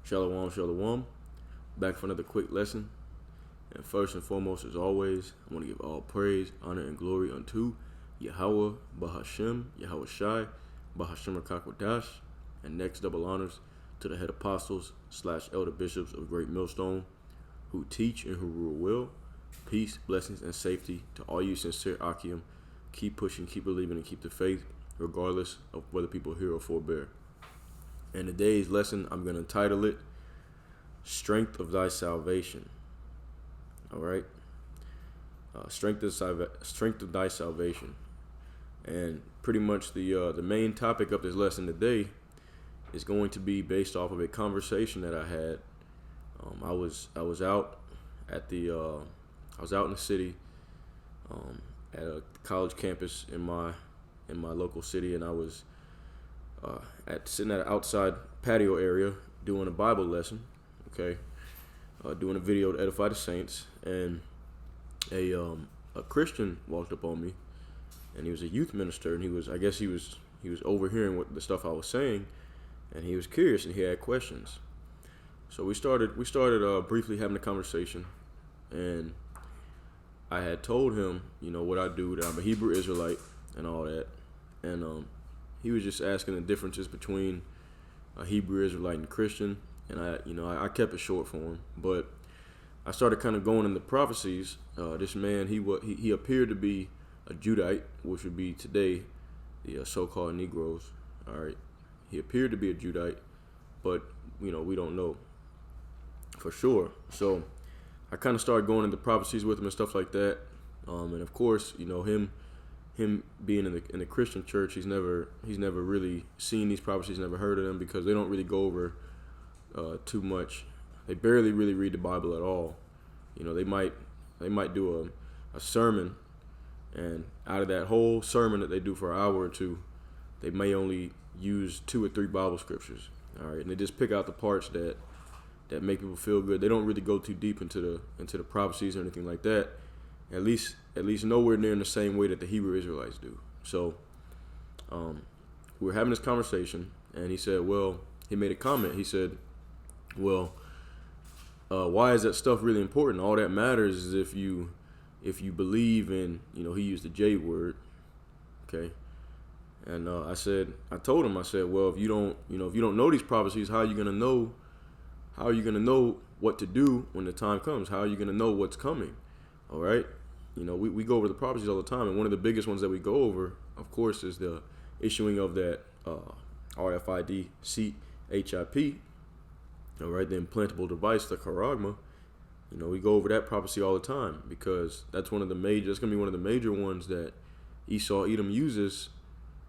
Shalom, shalom. Back for another quick lesson. And first and foremost, as always, I want to give all praise, honor, and glory unto Yahweh, Bahashem, Yahweh Shai, Bahashem Rakakwadash, and next double honors to the head apostles / elder bishops of Great Millstone who teach and who rule well. Peace, blessings, and safety to all you sincere Akim. Keep pushing, keep believing, and keep the faith, regardless of whether people hear or forbear. And today's lesson, I'm going to title it, Strength of Thy Salvation. All right? Strength of Thy Salvation. And pretty much the main topic of this lesson today is going to be based off of a conversation that I had. I was out at the I was out in the city at a college campus in my local city, and I was sitting at an outside patio area doing a Bible lesson, okay, doing a video to edify the saints, and a Christian walked up on me, and he was a youth minister, and he was overhearing what the stuff I was saying, and he was curious and he had questions. So we started briefly having a conversation, and I had told him, what I do, that I'm a Hebrew Israelite and all that, and he was just asking the differences between a Hebrew Israelite and Christian, and I kept it short for him. But I started kind of going into prophecies. This man, he appeared to be a Judite, which would be today the so-called Negroes. All right, he appeared to be a Judite, but we don't know for sure. So I kind of started going into prophecies with him and stuff like that. And of course, him being in the Christian church, he's never really seen these prophecies, never heard of them, because they don't really go over too much. They barely really read the Bible at all. They might do a sermon, and out of that whole sermon that they do for an hour or two, they may only use 2 or 3 Bible scriptures. All right, and they just pick out the parts that make people feel good. They don't really go too deep into the prophecies or anything like that. At least nowhere near in the same way that the Hebrew Israelites do. So we were having this conversation, and he said, he made a comment. He said, why is that stuff really important? All that matters is if you believe in, he used the J word, okay? And I told him, if you don't know these prophecies, how are you gonna know what to do when the time comes? How are you gonna know what's coming? All right, we go over the prophecies all the time, and one of the biggest ones that we go over, of course, is the issuing of that RFID chip. All right, the implantable device, the charagma. We go over that prophecy all the time, because that's gonna be one of the major ones that Esau Edom uses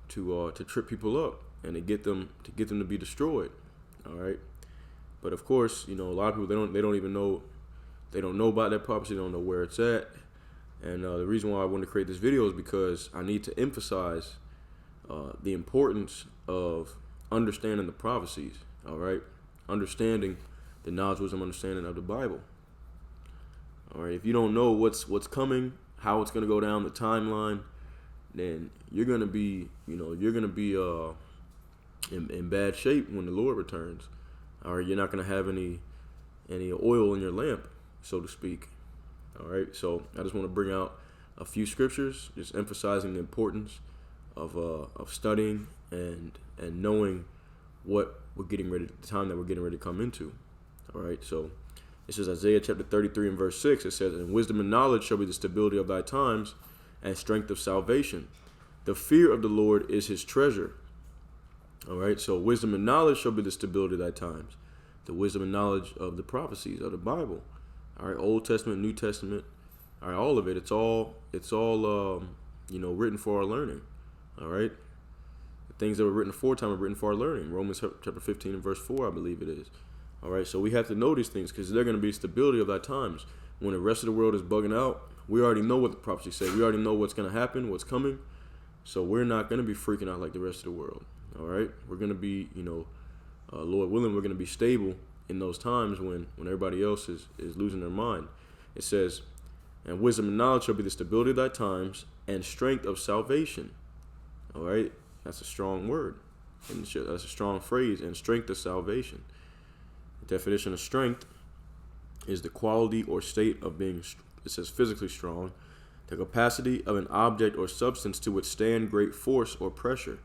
to trip people up and to get them to be destroyed. All right, but of course, a lot of people they don't even know. They don't know about that prophecy. They don't know where it's at. And the reason why I wanted to create this video is because I need to emphasize the importance of understanding the prophecies. All right, understanding the knowledge, wisdom, understanding of the Bible. All right, if you don't know what's coming, how it's gonna go down the timeline, then you're gonna be in bad shape when the Lord returns. All right, you're not gonna have any oil in your lamp, so to speak. All right, so I just want to bring out a few scriptures, just emphasizing the importance of studying and knowing what we're getting ready, the time that we're getting ready to come into. All right, so this is Isaiah chapter 33 and verse 6. It says, "And wisdom and knowledge shall be the stability of thy times, and strength of salvation. The fear of the Lord is his treasure." All right, so wisdom and knowledge shall be the stability of thy times. The wisdom and knowledge of the prophecies of the Bible. All right, Old Testament, New Testament, all right, all of it. It's all written for our learning. All right, the things that were written aforetime are written for our learning. Romans chapter 15 and verse 4, I believe it is. All right, so we have to know these things, because they're going to be stability of thy times. When the rest of the world is bugging out, we already know what the prophecies say. We already know what's going to happen, what's coming. So we're not going to be freaking out like the rest of the world. All right, we're going to be, Lord willing, we're going to be stable in those times when everybody else is losing their mind. It says, "And wisdom and knowledge shall be the stability of thy times, and strength of salvation." All right, that's a strong word, and that's a strong phrase. And strength of salvation. Definition of strength is the quality or state of being, it says physically strong, the capacity of an object or substance to withstand great force or pressure.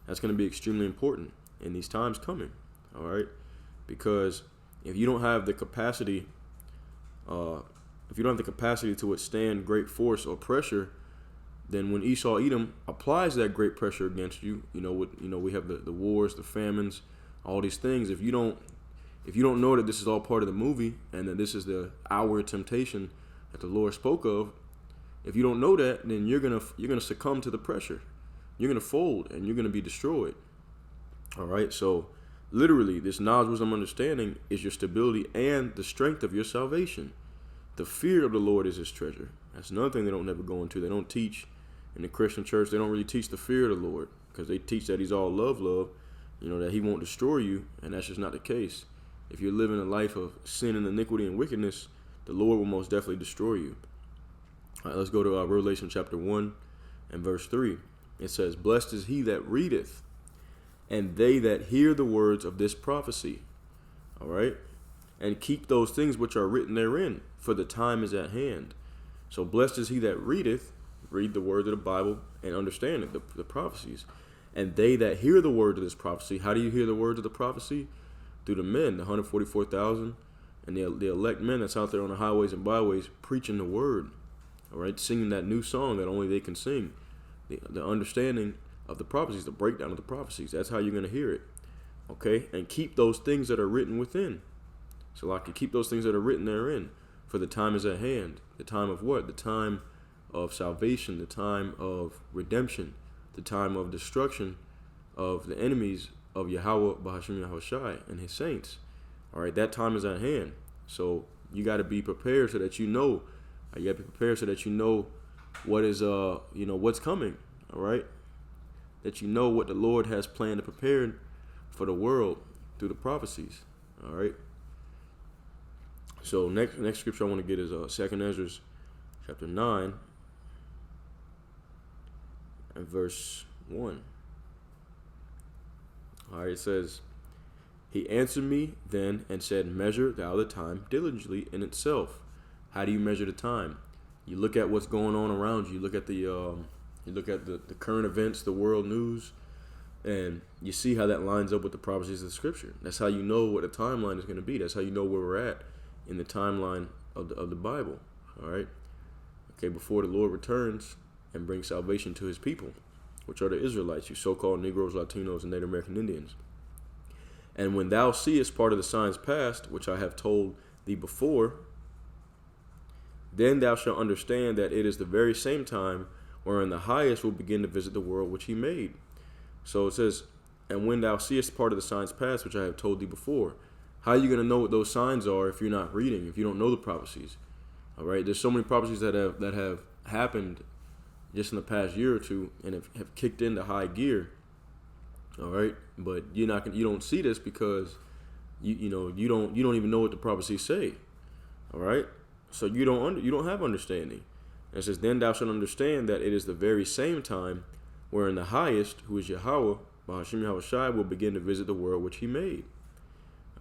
That's going to be extremely important in these times coming, all right? Because if you don't have the capacity, to withstand great force or pressure, then when Esau Edom applies that great pressure against you, we have the wars, the famines, all these things. If you don't know that this is all part of the movie and that this is the hour of temptation that the Lord spoke of, if you don't know that, then you're gonna succumb to the pressure. You're gonna fold and you're gonna be destroyed. All right. So literally, this knowledge, wisdom, understanding is your stability and the strength of your salvation. The fear of the Lord is his treasure. That's another thing they don't never go into. They don't teach in the Christian church. They don't really teach the fear of the Lord because they teach that he's all love, that he won't destroy you. And that's just not the case. If you're living a life of sin and iniquity and wickedness, the Lord will most definitely destroy you. All right, let's go to Revelation chapter 1 and verse 3. It says, "Blessed is he that readeth, and they that hear the words of this prophecy." All right. "And keep those things which are written therein, for the time is at hand." So blessed is he that readeth, read the words of the Bible and understand it, the prophecies. "And they that hear the word of this prophecy." How do you hear the words of the prophecy? Through the men, the 144,000, and the elect men that's out there on the highways and byways preaching the word. All right, singing that new song that only they can sing. The understanding of the prophecies, the breakdown of the prophecies. That's how you're going to hear it. Okay, and keep those things that are written within. So like you keep those things that are written therein, for the time is at hand. The time of what? The time of salvation, the time of redemption, the time of destruction of the enemies of Yahweh, Bahashim Yahushai, and his saints. All right, that time is at hand. So you got to be prepared so that you know. You got to be prepared so that you know what is, what's coming. All right, that you know what the Lord has planned to prepare for the world through the prophecies. All right. So next scripture I want to get is 2nd Ezra chapter 9 and verse 1. All right, it says, "He answered me then and said, Measure thou the time diligently in itself." How do you measure the time? You look at what's going on around you. You look at the current events, the world news, and you see how that lines up with the prophecies of the scripture. That's how you know what the timeline is going to be. That's how you know where we're at in the timeline of the Bible. All right. Okay, before the Lord returns and brings salvation to his people, which are the Israelites, you so-called Negroes, Latinos, and Native American Indians. "And when thou seest part of the signs past, which I have told thee before, then thou shalt understand that it is the very same time wherein the highest will begin to visit the world which he made." So it says, "And when thou seest part of the signs past, which I have told thee before." How are you going to know what those signs are if you're not reading, if you don't know the prophecies? All right, there's so many prophecies that have happened just in the past year or two and have kicked into high gear. All right, but you don't see this because you don't even know what the prophecies say. All right, so you don't have understanding. And it says, "Then thou shalt understand that it is the very same time wherein the highest, who is Yahweh, Bahashim Yahushai, will begin to visit the world which he made."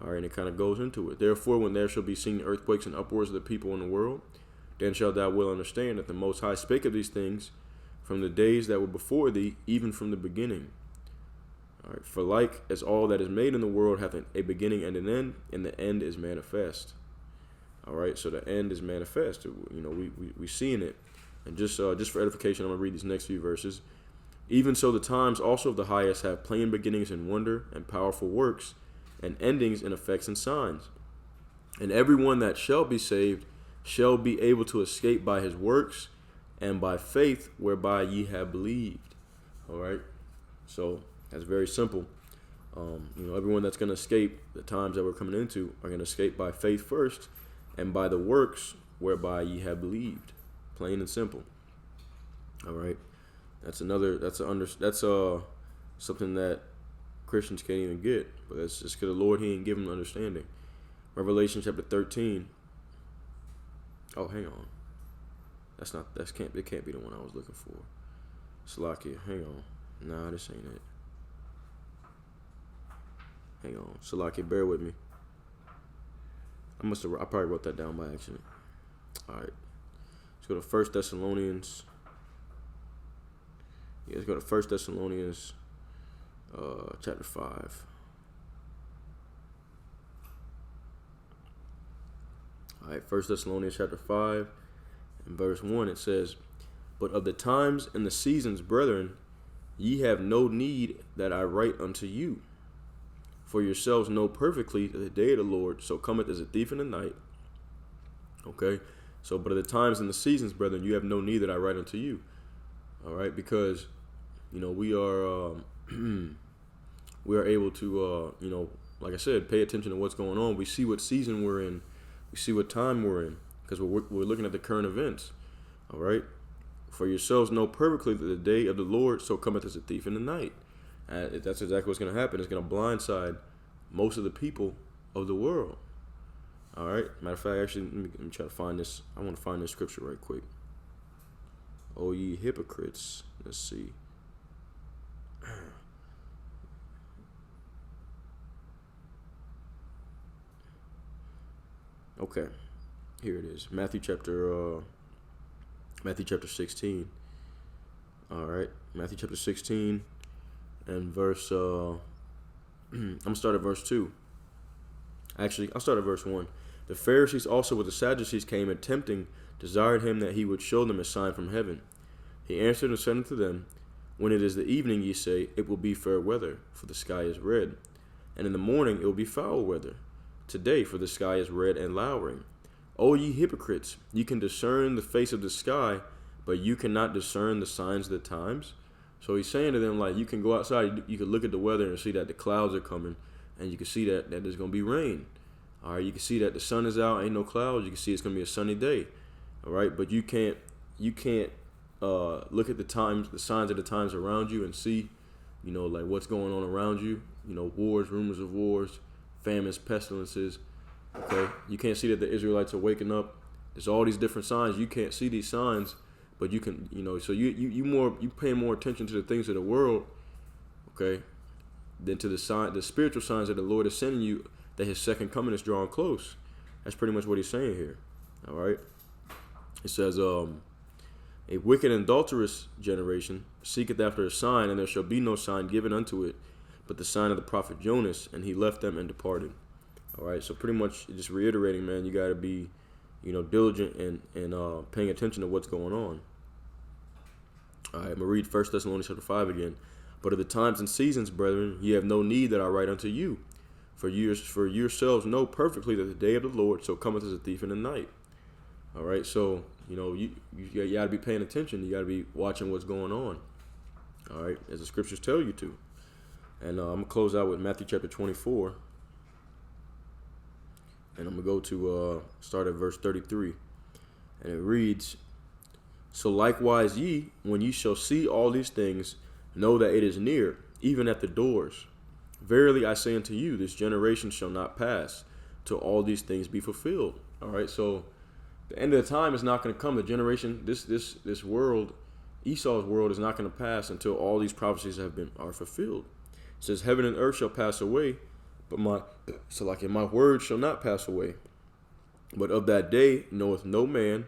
All right, and it kind of goes into it. "Therefore, when there shall be seen earthquakes and uproars of the people in the world, then shalt thou well understand that the Most High spake of these things from the days that were before thee, even from the beginning." All right, "For like as all that is made in the world hath a beginning and an end, and the end is manifest." All right, so the end is manifest. We seeing it, and just for edification, I'm gonna read these next few verses. "Even so, the times also of the highest have plain beginnings in wonder and powerful works, and endings in effects and signs. And everyone that shall be saved shall be able to escape by his works and by faith whereby ye have believed." All right, so that's very simple. Everyone that's going to escape the times that we're coming into are going to escape by faith first and by the works whereby ye have believed. Plain and simple. All right, that's something that Christians can't even get, but that's just because the Lord, he ain't giving them understanding. Revelation chapter 13. Oh, hang on. It can't be the one I was looking for. Salakia, hang on. Nah, this ain't it. Hang on. Salakia, bear with me. I probably wrote that down by accident. All right. Let's go to 1 Thessalonians. Yeah, let's go to 1 Thessalonians chapter 5. All right, 1 Thessalonians chapter 5 and verse 1, it says, "But of the times and the seasons, brethren, ye have no need that I write unto you. For yourselves know perfectly that the day of the Lord so cometh as a thief in the night." Okay, so but of the times and the seasons, brethren, you have no need that I write unto you. All right, because we are we are able to like I said, pay attention to what's going on. We see what season we're in, we see what time we're in, because we're looking at the current events. All right, for yourselves know perfectly that the day of the Lord so cometh as a thief in the night. That's exactly what's going to happen. It's going to blindside most of the people of the world. All right. Matter of fact, actually, let me try to find this. I want to find this scripture right quick. "O ye hypocrites." Let's see. Okay. Here it is. Matthew chapter 16. All right. Matthew chapter 16 and verse I'm gonna start at verse 2. Actually, I'll start at verse 1. "The Pharisees also with the Sadducees came, and tempting desired him that he would show them a sign from heaven. He answered and said unto them, When it is the evening, ye say, It will be fair weather, for the sky is red. And in the morning it will be foul weather. Today, for the sky is red and lowering. O ye hypocrites, ye can discern the face of the sky, but you cannot discern the signs of the times." So he's saying to them, like, you can go outside, you can look at the weather and see that the clouds are coming, and you can see that there's going to be rain. All right, you can see that the sun is out, ain't no clouds. You can see it's going to be a sunny day. All right, but you can't look at the times, the signs of the times around you, and see, like what's going on around you. Wars, rumors of wars, famines, pestilences. Okay, you can't see that the Israelites are waking up. There's all these different signs. You can't see these signs, but you can, so you pay more attention to the things of the world, okay, than to the spiritual signs that the Lord is sending you, that His second coming is drawing close. That's pretty much what He's saying here. All right. It says, "A wicked and adulterous generation seeketh after a sign, and there shall be no sign given unto it, but the sign of the prophet Jonas, and he left them and departed." All right. So pretty much just reiterating, man, you got to be, diligent and paying attention to what's going on. All right. I'm gonna read 1 Thessalonians chapter 5 again. "But of the times and seasons, brethren, ye have no need that I write unto you. For yourselves know perfectly that the day of the Lord so cometh as a thief in the night." All right, so you got to be paying attention. You got to be watching what's going on. All right, as the scriptures tell you to. And I'm gonna close out with Matthew chapter 24, and I'm gonna go to start at verse 33, and it reads, "So likewise ye, when ye shall see all these things, know that it is near, even at the doors. Verily I say unto you, this generation shall not pass till all these things be fulfilled." All right, so the end of the time is not going to come. The generation, this world, Esau's world, is not going to pass until all these prophecies are fulfilled. It says, "Heaven and earth shall pass away, but my word shall not pass away. But of that day knoweth no man,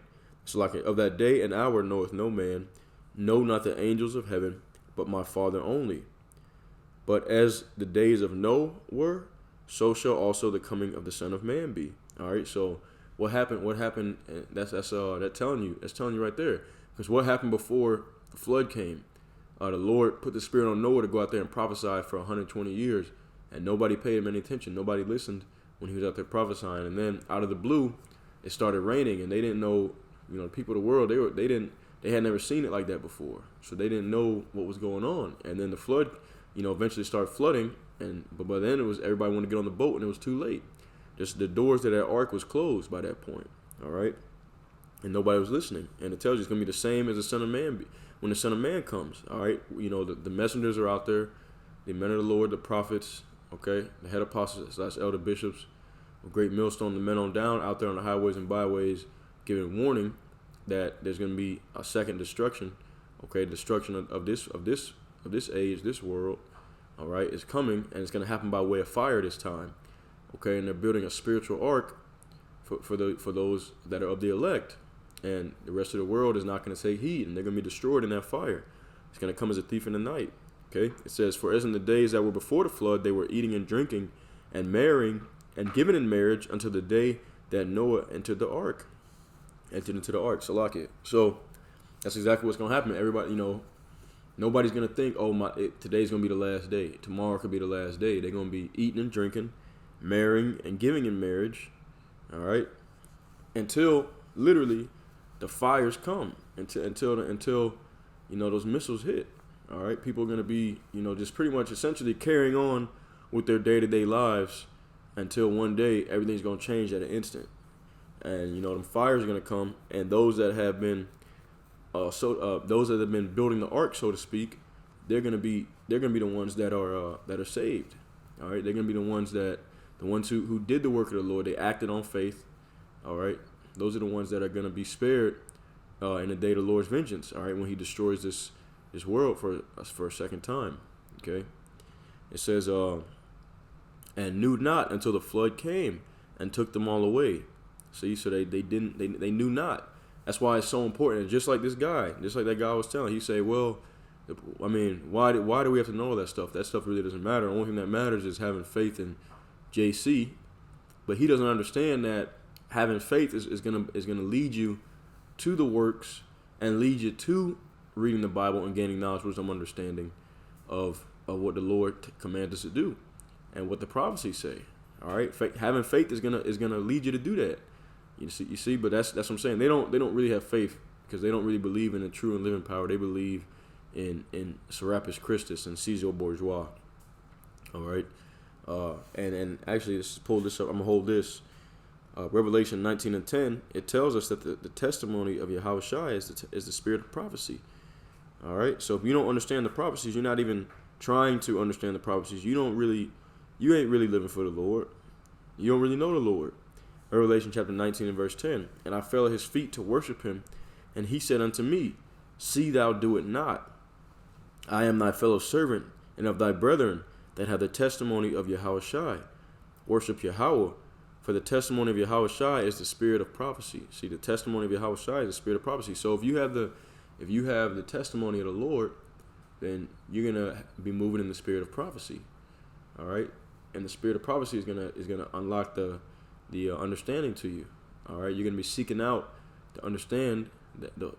of that day and hour knoweth no man, no, not the angels of heaven, but my Father only. But as the days of Noah were, so shall also the coming of the Son of Man be." All right. So what happened? That's telling you right there. Because what happened before the flood came? The Lord put the Spirit on Noah to go out there and prophesy for 120 years, and nobody paid him any attention. Nobody listened when he was out there prophesying. And then out of the blue, it started raining, and they didn't know. The people of the world, they had never seen it like that before, so they didn't know what was going on. And then the flood, eventually started flooding, but by then everybody wanted to get on the boat, and it was too late. Just the doors to that ark was closed by that point. All right, and nobody was listening. And it tells you it's gonna be the same as the Son of Man when the Son of Man comes. All right, the messengers are out there, the men of the Lord, the prophets, okay, the head apostles / elder bishops, a great millstone, the men on down out there on the highways and byways, giving warning that there's gonna be a second destruction. Okay, destruction of this age, this world. All right, is coming, and it's gonna happen by way of fire this time. Okay, and they're building a spiritual ark for those that are of the elect, and the rest of the world is not going to take heed, and they're going to be destroyed in that fire. It's going to come as a thief in the night. Okay, it says, for as in the days that were before the flood, they were eating and drinking and marrying and giving in marriage until the day that Noah entered into the ark. Salakia. So that's exactly what's going to happen. Everybody, nobody's going to think, today's going to be the last day. Tomorrow could be the last day. They're going to be eating and drinking, marrying and giving in marriage. All right, until literally the fires come, until those missiles hit. All right, people are going to be just pretty much essentially carrying on with their day-to-day lives until one day everything's going to change at an instant, and them fires are going to come, and those that have been building the ark, so to speak, they're going to be the ones that are saved. All right, they're going to be the ones who did the work of the Lord. They acted on faith. All right, those are the ones that are going to be spared in the day of the Lord's vengeance. All right, when He destroys this world for a second time. Okay, it says, and knew not until the flood came and took them all away. See, so they knew not. That's why it's so important. And just like that guy was telling, he said, well, why do we have to know all that stuff? That stuff really doesn't matter. The only thing that matters is having faith in JC. But he doesn't understand that having faith is gonna lead you to the works and lead you to reading the Bible and gaining knowledge, wisdom, understanding of what the Lord commands us to do and what the prophecies say. All right, having faith is gonna lead you to do that. You see, but that's what I'm saying. They don't really have faith because they don't really believe in the true and living power. They believe in Serapis Christus and Caesar Bourgeois. All right, and actually, let's pull this up. I'm gonna hold this. Revelation 19:10. It tells us that the testimony of Yahushua is the spirit of prophecy. All right, so if you don't understand the prophecies, you're not even trying to understand the prophecies. You ain't really living for the Lord. You don't really know the Lord. Revelation chapter 19 and verse 10. And I fell at his feet to worship him, and he said unto me, see thou do it not. I am thy fellow servant and of thy brethren that have the testimony of Yahushua. Worship Yahweh, for the testimony of Yahushua is the spirit of prophecy. See, the testimony of Yahushua is the spirit of prophecy. So if you have the testimony of the Lord, then you're gonna be moving in the spirit of prophecy. All right, and the spirit of prophecy is gonna unlock the understanding to you. All right, you're gonna be seeking out to understand the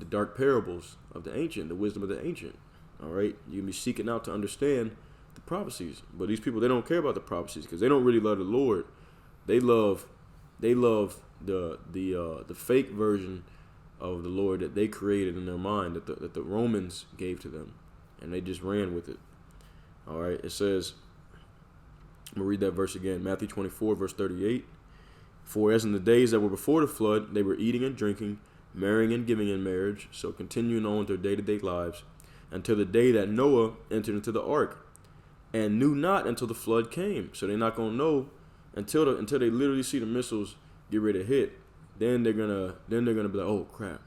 dark parables of the ancient, the wisdom of the ancient. All right, you're gonna be seeking out to understand the prophecies. But these people, they don't care about the prophecies because they don't really love the Lord. They love the fake version of the Lord that they created in their mind, that the Romans gave to them, and they just ran with it. All right, it says, I'm going to read that verse again, Matthew 24, verse 38. For as in the days that were before the flood, they were eating and drinking, marrying and giving in marriage, so continuing on with their day-to-day lives, until the day that Noah entered into the ark, and knew not until the flood came. So they're not going to know until they literally see the missiles get ready to hit. Then they're gonna be like, oh crap,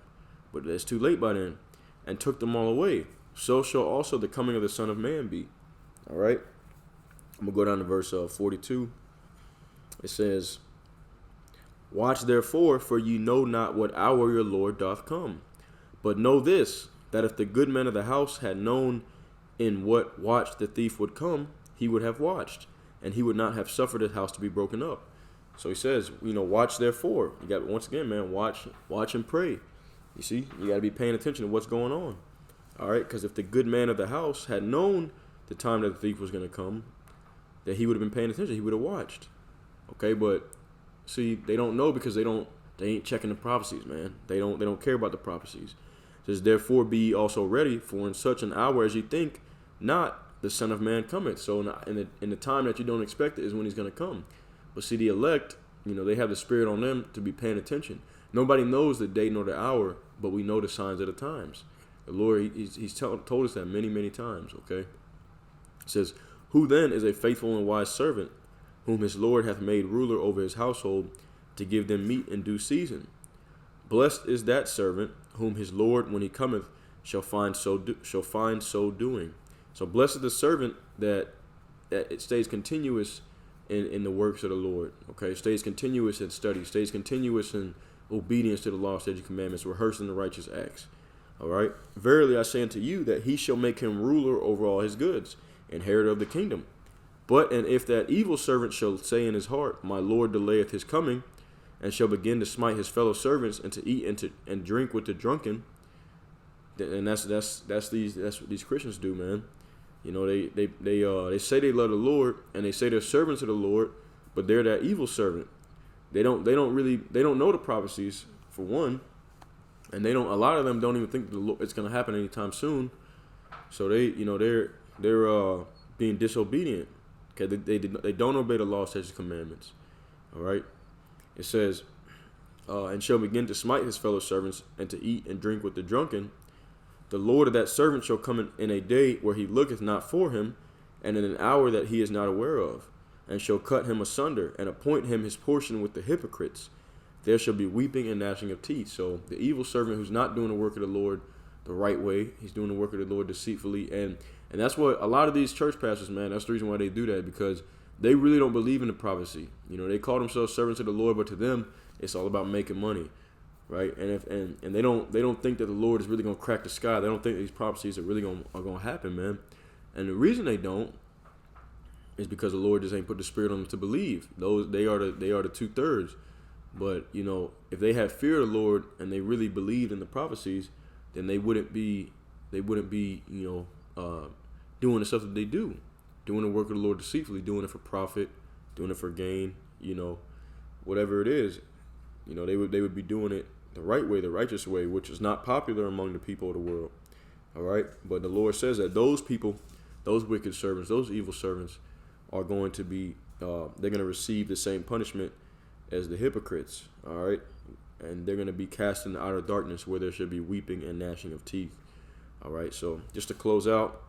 but it's too late by then, and took them all away. So shall also the coming of the Son of Man be. All right. I'm going to go down to verse 42. It says, watch therefore, for ye know not what hour your Lord doth come. But know this, that if the good man of the house had known in what watch the thief would come, he would have watched, and he would not have suffered his house to be broken up. So he says, watch therefore. You got, once again, man, watch and pray. You see, you got to be paying attention to what's going on. All right, because if the good man of the house had known the time that the thief was going to come, that he would have been paying attention. He would have watched. Okay, but see, they don't know because they ain't checking the prophecies, man. They don't care about the prophecies. It says, therefore be ye also ready, for in such an hour as ye think not, the Son of Man cometh. So in the time that you don't expect it is when he's going to come. But see, the elect, they have the spirit on them to be paying attention. Nobody knows the day nor the hour, but we know the signs of the times. The Lord, he's told us that many, many times, okay? It says, who then is a faithful and wise servant, whom his Lord hath made ruler over his household, to give them meat in due season? Blessed is that servant, whom his Lord, when he cometh, shall find so doing. So blessed is the servant that it stays continuous in the works of the Lord. Okay, stays continuous in study, stays continuous in obedience to the law, statutes, commandments, rehearsing the righteous acts. All right. Verily I say unto you that he shall make him ruler over all his goods, inheritor of the kingdom. But and if that evil servant shall say in his heart, my Lord delayeth his coming, and shall begin to smite his fellow servants, and to eat and drink with the drunken, and that's what these Christians do, man. You know, they say they love the Lord, and they say they're servants of the Lord, but they're that evil servant. They don't know the prophecies, for one, and a lot of them don't even think it's going to happen anytime soon. So they're being disobedient. Okay, they don't obey the law, statutes, commandments. All right, it says, and shall begin to smite his fellow servants, and to eat and drink with the drunken. The Lord of that servant shall come in a day where he looketh not for him, and in an hour that he is not aware of, and shall cut him asunder, and appoint him his portion with the hypocrites. There shall be weeping and gnashing of teeth. So the evil servant who's not doing the work of the Lord the right way, he's doing the work of the Lord deceitfully, and that's what a lot of these church pastors, man, that's the reason why they do that, because they really don't believe in the prophecy. You know, they call themselves servants of the Lord, but to them, it's all about making money, right? And they don't think that the Lord is really gonna crack the sky. They don't think these prophecies are really gonna happen, man. And the reason they don't is because the Lord just ain't put the spirit on them to believe. They are the 2/3. But you know, if they had fear of the Lord and they really believed in the prophecies, then they wouldn't be doing the stuff that they do, doing the work of the Lord deceitfully, doing it for profit, doing it for gain, whatever it is. They would be doing it the right way, the righteous way, which is not popular among the people of the world. All right. But the Lord says that those people, those wicked servants, those evil servants are going to be, they're going to receive the same punishment as the hypocrites. All right. And they're going to be cast into outer darkness, where there should be weeping and gnashing of teeth. All right. So just to close out,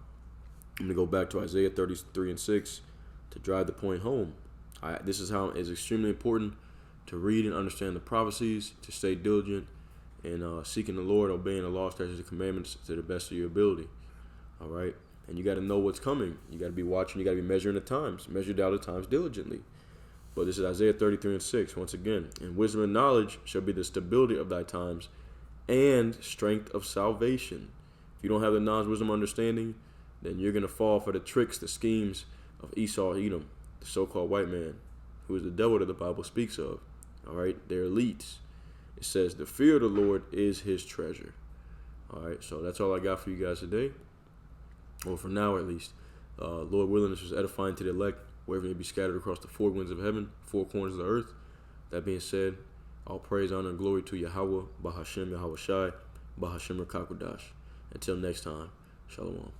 I'm going to go back to Isaiah 33:6 to drive the point home. This is how it's extremely important to read and understand the prophecies, to stay diligent in seeking the Lord, obeying the law, statutes, and commandments to the best of your ability. All right. And you got to know what's coming. You got to be watching. You got to be measuring the times. Measure out the times diligently. But this is Isaiah 33:6. Once again, and wisdom and knowledge shall be the stability of thy times, and strength of salvation. If you don't have the knowledge, wisdom, understanding, then you're going to fall for the tricks, the schemes of Esau, Edom, the so-called white man, who is the devil that the Bible speaks of. All right, they're elites. It says the fear of the Lord is his treasure. All right, so that's all I got for you guys today. Well, for now at least. Lord willing, this was edifying to the elect, wherever may be scattered across the four winds of heaven, four corners of the earth. That being said, all praise, honor, and glory to Yahweh, Bahashem, Yahweh Shai, Bahashem Rakakwadash. Until next time, Shalom.